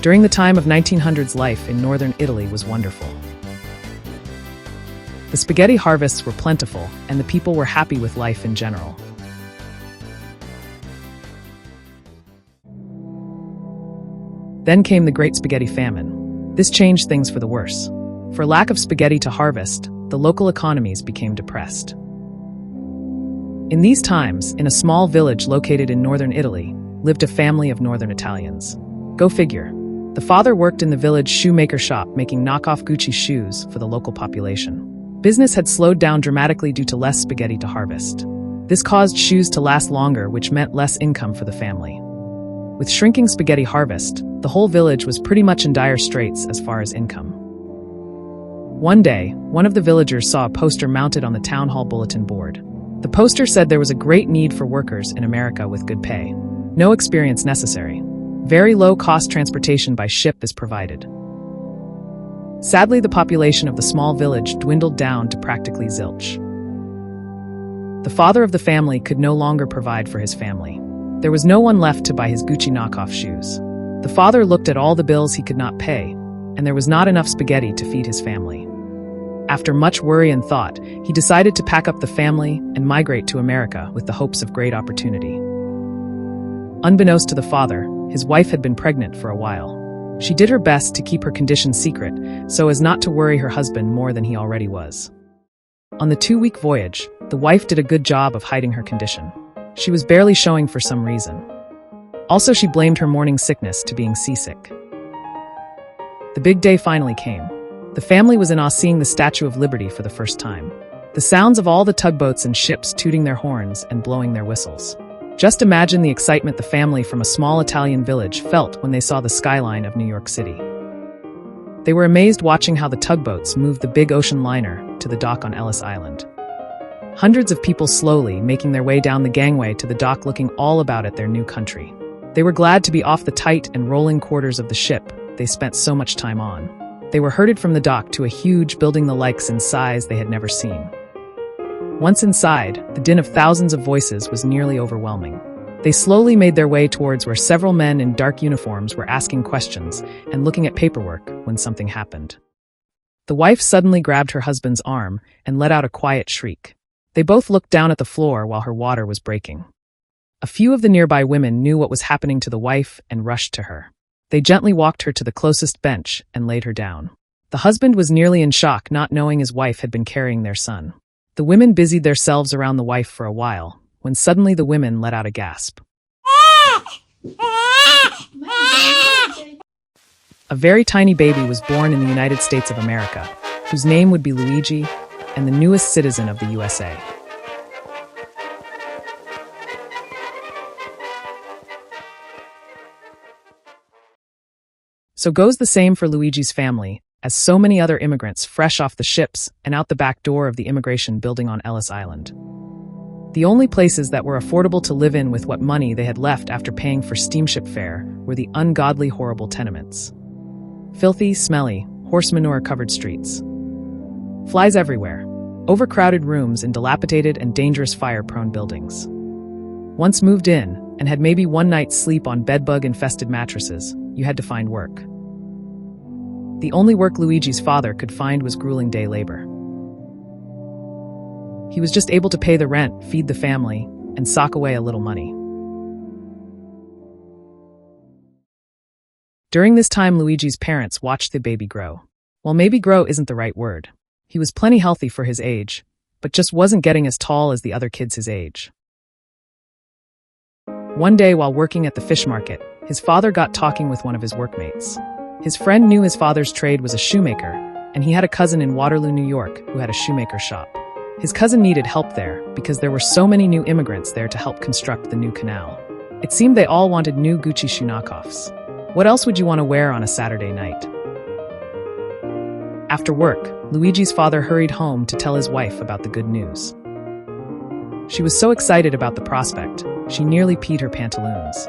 During the time of 1900s, life in northern Italy was wonderful. The spaghetti harvests were plentiful, and the people were happy with life in general. Then came the Great Spaghetti Famine. This changed things for the worse. For lack of spaghetti to harvest, the local economies became depressed. In these times, in a small village located in northern Italy, lived a family of northern Italians. Go figure. The father worked in the village shoemaker shop making knockoff Gucci shoes for the local population. Business had slowed down dramatically due to less spaghetti to harvest. This caused shoes to last longer, which meant less income for the family. With shrinking spaghetti harvest, the whole village was pretty much in dire straits as far as income. One day, one of the villagers saw a poster mounted on the town hall bulletin board. The poster said there was a great need for workers in America with good pay. No experience necessary. Very low-cost transportation by ship is provided. Sadly, the population of the small village dwindled down to practically zilch. The father of the family could no longer provide for his family. There was no one left to buy his Gucci knockoff shoes. The father looked at all the bills he could not pay, and there was not enough spaghetti to feed his family. After much worry and thought, he decided to pack up the family and migrate to America with the hopes of great opportunity. Unbeknownst to the father, his wife had been pregnant for a while. She did her best to keep her condition secret so as not to worry her husband more than he already was. On the 2-week voyage, the wife did a good job of hiding her condition. She was barely showing for some reason. Also, she blamed her morning sickness to being seasick. The big day finally came. The family was in awe seeing the Statue of Liberty for the first time. The sounds of all the tugboats and ships tooting their horns and blowing their whistles. Just imagine the excitement the family from a small Italian village felt when they saw the skyline of New York City. They were amazed watching how the tugboats moved the big ocean liner to the dock on Ellis Island. Hundreds of people slowly making their way down the gangway to the dock looking all about at their new country. They were glad to be off the tight and rolling quarters of the ship they spent so much time on. They were herded from the dock to a huge building the likes in size they had never seen. Once inside, the din of thousands of voices was nearly overwhelming. They slowly made their way towards where several men in dark uniforms were asking questions and looking at paperwork when something happened. The wife suddenly grabbed her husband's arm and let out a quiet shriek. They both looked down at the floor while her water was breaking. A few of the nearby women knew what was happening to the wife and rushed to her. They gently walked her to the closest bench and laid her down. The husband was nearly in shock, not knowing his wife had been carrying their son. The women busied themselves around the wife for a while, when suddenly the women let out a gasp. A very tiny baby was born in the United States of America, whose name would be Luigi, and the newest citizen of the USA. So goes the same for Luigi's family, as so many other immigrants fresh off the ships and out the back door of the immigration building on Ellis Island. The only places that were affordable to live in with what money they had left after paying for steamship fare were the ungodly, horrible tenements. Filthy, smelly, horse manure-covered streets. Flies everywhere. Overcrowded rooms in dilapidated and dangerous fire-prone buildings. Once moved in, and had maybe one night's sleep on bedbug-infested mattresses, you had to find work. The only work Luigi's father could find was grueling day labor. He was just able to pay the rent, feed the family, and sock away a little money. During this time, Luigi's parents watched the baby grow. Well, maybe grow isn't the right word. He was plenty healthy for his age, but just wasn't getting as tall as the other kids his age. One day while working at the fish market, his father got talking with one of his workmates. His friend knew his father's trade was a shoemaker, and he had a cousin in Waterloo, New York, who had a shoemaker shop. His cousin needed help there because there were so many new immigrants there to help construct the new canal. It seemed they all wanted new Gucci shoe knockoffs. What else would you want to wear on a Saturday night? After work, Luigi's father hurried home to tell his wife about the good news. She was so excited about the prospect, she nearly peed her pantaloons.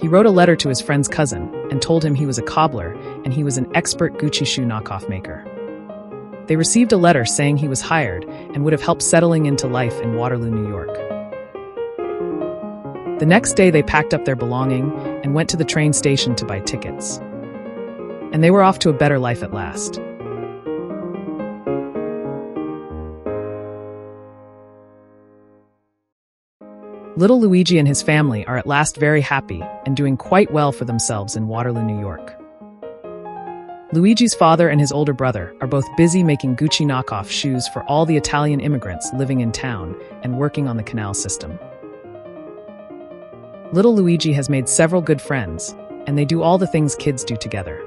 He wrote a letter to his friend's cousin and told him he was a cobbler and he was an expert Gucci shoe knockoff maker. They received a letter saying he was hired and would have helped settling into life in Waterloo, New York. The next day they packed up their belonging and went to the train station to buy tickets. And they were off to a better life at last. Little Luigi and his family are at last very happy and doing quite well for themselves in Waterloo, New York. Luigi's father and his older brother are both busy making Gucci knockoff shoes for all the Italian immigrants living in town and working on the canal system. Little Luigi has made several good friends, and they do all the things kids do together.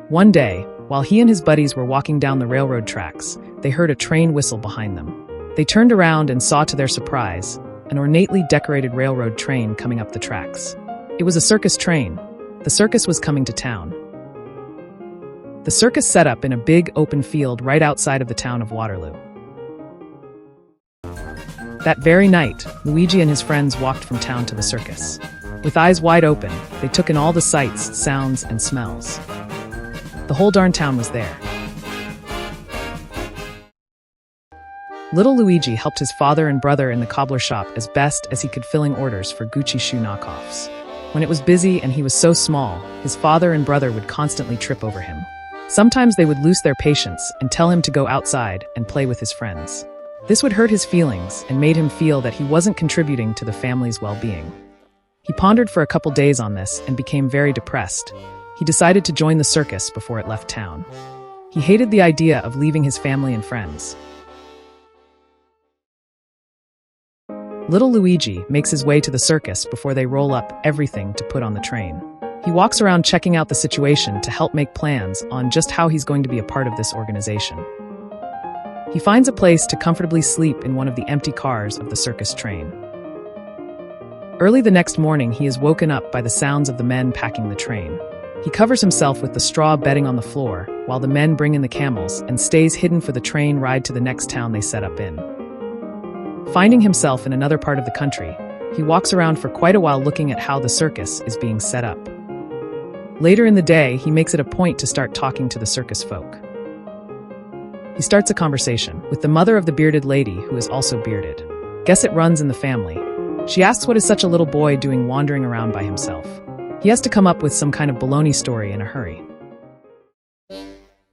One day, while he and his buddies were walking down the railroad tracks, they heard a train whistle behind them. They turned around and saw, to their surprise, an ornately decorated railroad train coming up the tracks. It was a circus train. The circus was coming to town. The circus set up in a big open field right outside of the town of Waterloo. That very night, Luigi and his friends walked from town to the circus. With eyes wide open, they took in all the sights, sounds, and smells. The whole darn town was there. Little Luigi helped his father and brother in the cobbler shop as best as he could, filling orders for Gucci shoe knockoffs. When it was busy and he was so small, his father and brother would constantly trip over him. Sometimes they would lose their patience and tell him to go outside and play with his friends. This would hurt his feelings and made him feel that he wasn't contributing to the family's well-being. He pondered for a couple days on this and became very depressed. He decided to join the circus before it left town. He hated the idea of leaving his family and friends. Little Luigi makes his way to the circus before they roll up everything to put on the train. He walks around checking out the situation to help make plans on just how he's going to be a part of this organization. He finds a place to comfortably sleep in one of the empty cars of the circus train. Early the next morning, he is woken up by the sounds of the men packing the train. He covers himself with the straw bedding on the floor while the men bring in the camels and stays hidden for the train ride to the next town they set up in. Finding himself in another part of the country, he walks around for quite a while looking at how the circus is being set up. Later in the day, he makes it a point to start talking to the circus folk. He starts a conversation with the mother of the bearded lady, who is also bearded. Guess it runs in the family. She asks what is such a little boy doing wandering around by himself. He has to come up with some kind of baloney story in a hurry.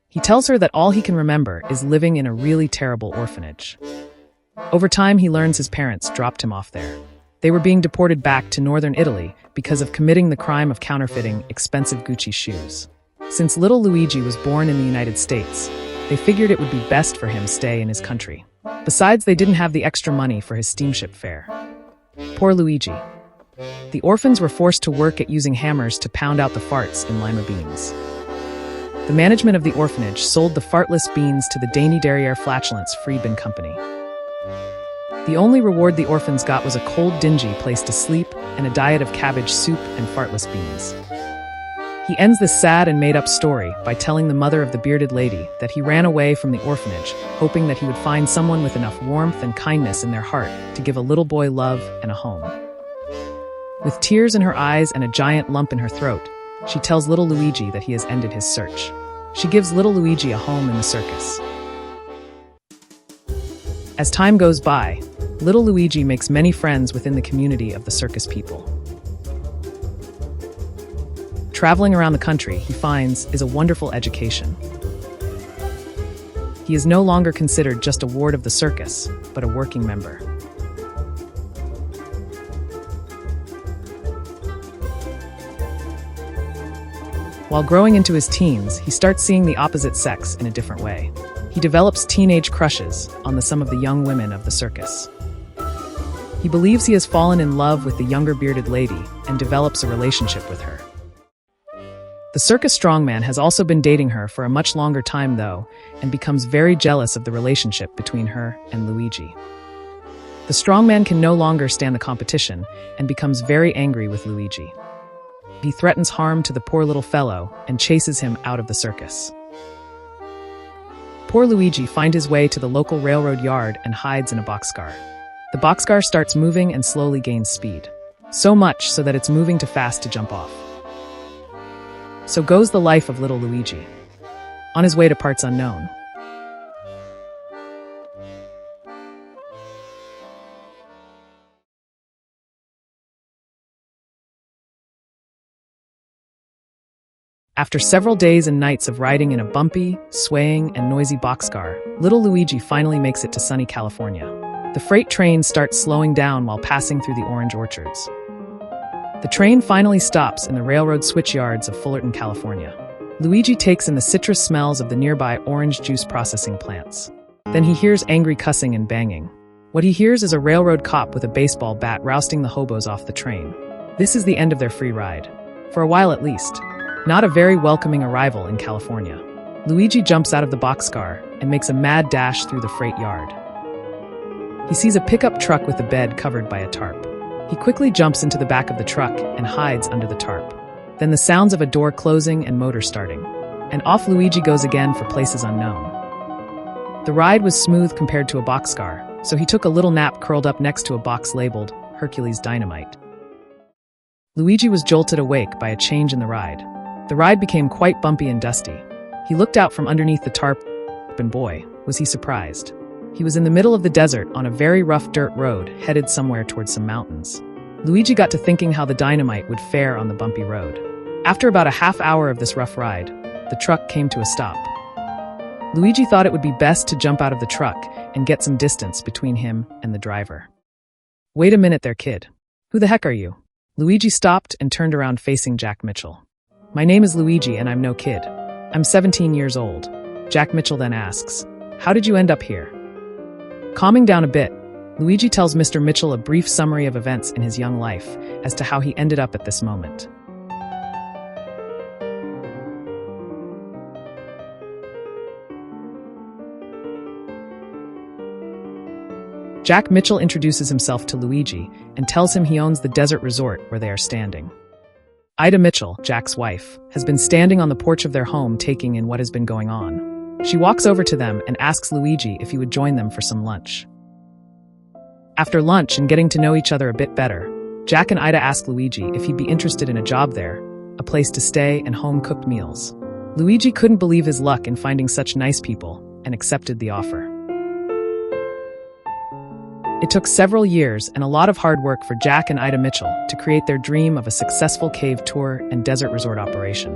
He tells her that all he can remember is living in a really terrible orphanage. Over time, he learns his parents dropped him off there. They were being deported back to northern Italy because of committing the crime of counterfeiting expensive Gucci shoes. Since little Luigi was born in the United States, they figured it would be best for him to stay in his country. Besides, they didn't have the extra money for his steamship fare. Poor Luigi. The orphans were forced to work at using hammers to pound out the farts in lima beans. The management of the orphanage sold the fartless beans to the Dainy Derriere Flatulence Free Bin Company. The only reward the orphans got was a cold, dingy place to sleep and a diet of cabbage soup and fartless beans. He ends this sad and made-up story by telling the mother of the bearded lady that he ran away from the orphanage, hoping that he would find someone with enough warmth and kindness in their heart to give a little boy love and a home. With tears in her eyes and a giant lump in her throat, she tells little Luigi that he has ended his search. She gives little Luigi a home in the circus. As time goes by, little Luigi makes many friends within the community of the circus people. Traveling around the country, he finds, is a wonderful education. He is no longer considered just a ward of the circus, but a working member. While growing into his teens, he starts seeing the opposite sex in a different way. He develops teenage crushes on some of the young women of the circus. He believes he has fallen in love with the younger bearded lady and develops a relationship with her. The circus strongman has also been dating her for a much longer time, though, and becomes very jealous of the relationship between her and Luigi. The strongman can no longer stand the competition and becomes very angry with Luigi. He threatens harm to the poor little fellow and chases him out of the circus. Poor Luigi finds his way to the local railroad yard and hides in a boxcar. The boxcar starts moving and slowly gains speed. So much so that it's moving too fast to jump off. So goes the life of little Luigi, on his way to parts unknown. After several days and nights of riding in a bumpy, swaying, and noisy boxcar, little Luigi finally makes it to sunny California. The freight train starts slowing down while passing through the orange orchards. The train finally stops in the railroad switchyards of Fullerton, California. Luigi takes in the citrus smells of the nearby orange juice processing plants. Then he hears angry cussing and banging. What he hears is a railroad cop with a baseball bat rousting the hobos off the train. This is the end of their free ride. For a while at least. Not a very welcoming arrival in California. Luigi jumps out of the boxcar and makes a mad dash through the freight yard. He sees a pickup truck with a bed covered by a tarp. He quickly jumps into the back of the truck and hides under the tarp. Then the sounds of a door closing and motor starting. And off Luigi goes again for places unknown. The ride was smooth compared to a boxcar, so he took a little nap curled up next to a box labeled Hercules Dynamite. Luigi was jolted awake by a change in the ride. The ride became quite bumpy and dusty. He looked out from underneath the tarp, and boy, was he surprised. He was in the middle of the desert on a very rough dirt road headed somewhere towards some mountains. Luigi got to thinking how the dynamite would fare on the bumpy road. After about a half hour of this rough ride, the truck came to a stop. Luigi thought it would be best to jump out of the truck and get some distance between him and the driver. "Wait a minute there, kid. Who the heck are you?" Luigi stopped and turned around facing Jack Mitchell. "My name is Luigi and I'm no kid. I'm 17 years old." Jack Mitchell then asks, "How did you end up here?" Calming down a bit, Luigi tells Mr. Mitchell a brief summary of events in his young life as to how he ended up at this moment. Jack Mitchell introduces himself to Luigi and tells him he owns the desert resort where they are standing. Ida Mitchell, Jack's wife, has been standing on the porch of their home taking in what has been going on. She walks over to them and asks Luigi if he would join them for some lunch. After lunch and getting to know each other a bit better, Jack and Ida ask Luigi if he'd be interested in a job there, a place to stay and home-cooked meals. Luigi couldn't believe his luck in finding such nice people and accepted the offer. It took several years and a lot of hard work for Jack and Ida Mitchell to create their dream of a successful cave tour and desert resort operation.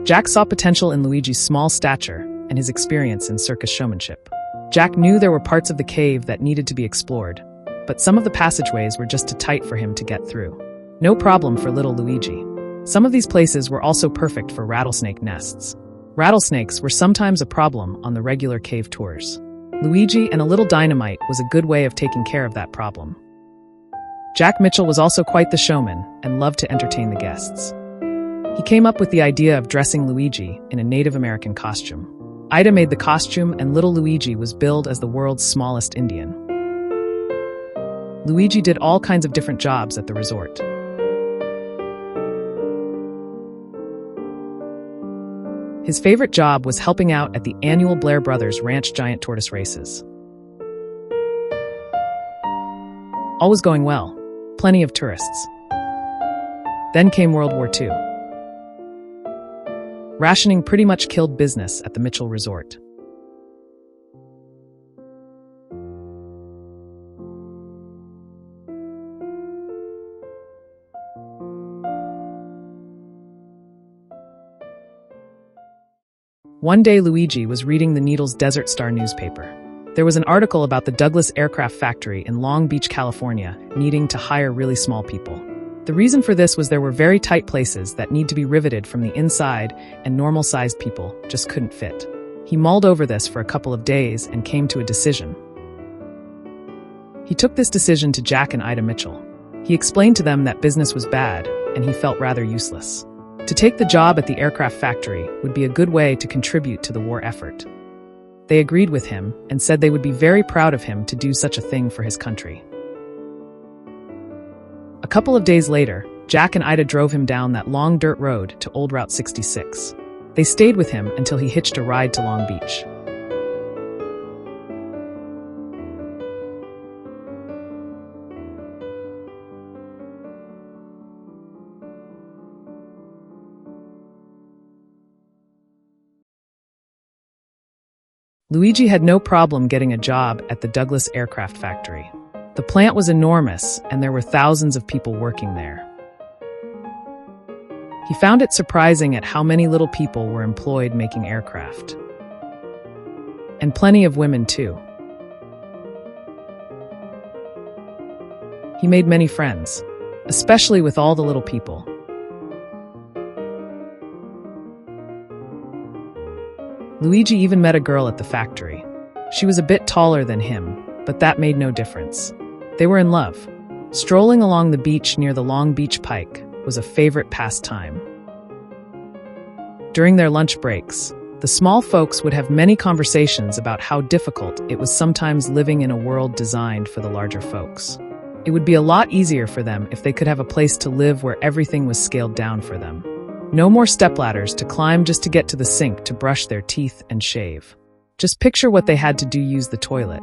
Jack saw potential in Luigi's small stature and his experience in circus showmanship. Jack knew there were parts of the cave that needed to be explored, but some of the passageways were just too tight for him to get through. No problem for little Luigi. Some of these places were also perfect for rattlesnake nests. Rattlesnakes were sometimes a problem on the regular cave tours. Luigi and a little dynamite was a good way of taking care of that problem. Jack Mitchell was also quite the showman and loved to entertain the guests. He came up with the idea of dressing Luigi in a Native American costume. Ida made the costume and little Luigi was billed as the world's smallest Indian. Luigi did all kinds of different jobs at the resort. His favorite job was helping out at the annual Blair Brothers Ranch Giant Tortoise races. All was going well. Plenty of tourists. Then came World War II. Rationing pretty much killed business at the Mitchell Resort. One day Luigi was reading the Needles Desert Star newspaper. There was an article about the Douglas Aircraft Factory in Long Beach, California, needing to hire really small people. The reason for this was there were very tight places that need to be riveted from the inside, and normal-sized people just couldn't fit. He mulled over this for a couple of days and came to a decision. He took this decision to Jack and Ida Mitchell. He explained to them that business was bad, and he felt rather useless. To take the job at the aircraft factory would be a good way to contribute to the war effort. They agreed with him and said they would be very proud of him to do such a thing for his country. A couple of days later, Jack and Ida drove him down that long dirt road to Old Route 66. They stayed with him until he hitched a ride to Long Beach. Luigi had no problem getting a job at the Douglas Aircraft Factory. The plant was enormous, and there were thousands of people working there. He found it surprising at how many little people were employed making aircraft. And plenty of women, too. He made many friends, especially with all the little people. Luigi even met a girl at the factory. She was a bit taller than him, but that made no difference. They were in love. Strolling along the beach near the Long Beach Pike was a favorite pastime. During their lunch breaks, the small folks would have many conversations about how difficult it was sometimes living in a world designed for the larger folks. It would be a lot easier for them if they could have a place to live where everything was scaled down for them. No more stepladders to climb just to get to the sink to brush their teeth and shave. Just picture what they had to do use the toilet.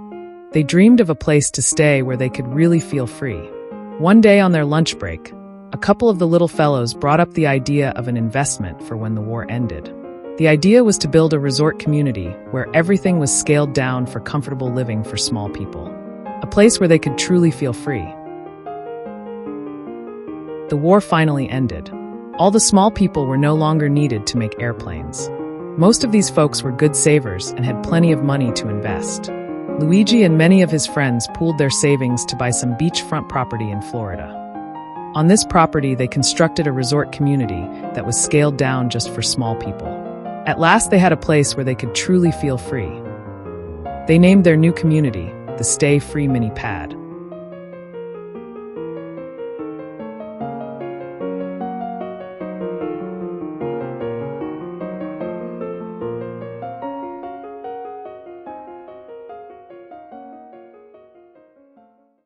They dreamed of a place to stay where they could really feel free. One day on their lunch break, a couple of the little fellows brought up the idea of an investment for when the war ended. The idea was to build a resort community where everything was scaled down for comfortable living for small people. A place where they could truly feel free. The war finally ended. All the small people were no longer needed to make airplanes. Most of these folks were good savers and had plenty of money to invest. Luigi and many of his friends pooled their savings to buy some beachfront property in Florida. On this property, they constructed a resort community that was scaled down just for small people. At last, they had a place where they could truly feel free. They named their new community the Stay Free Mini Pad.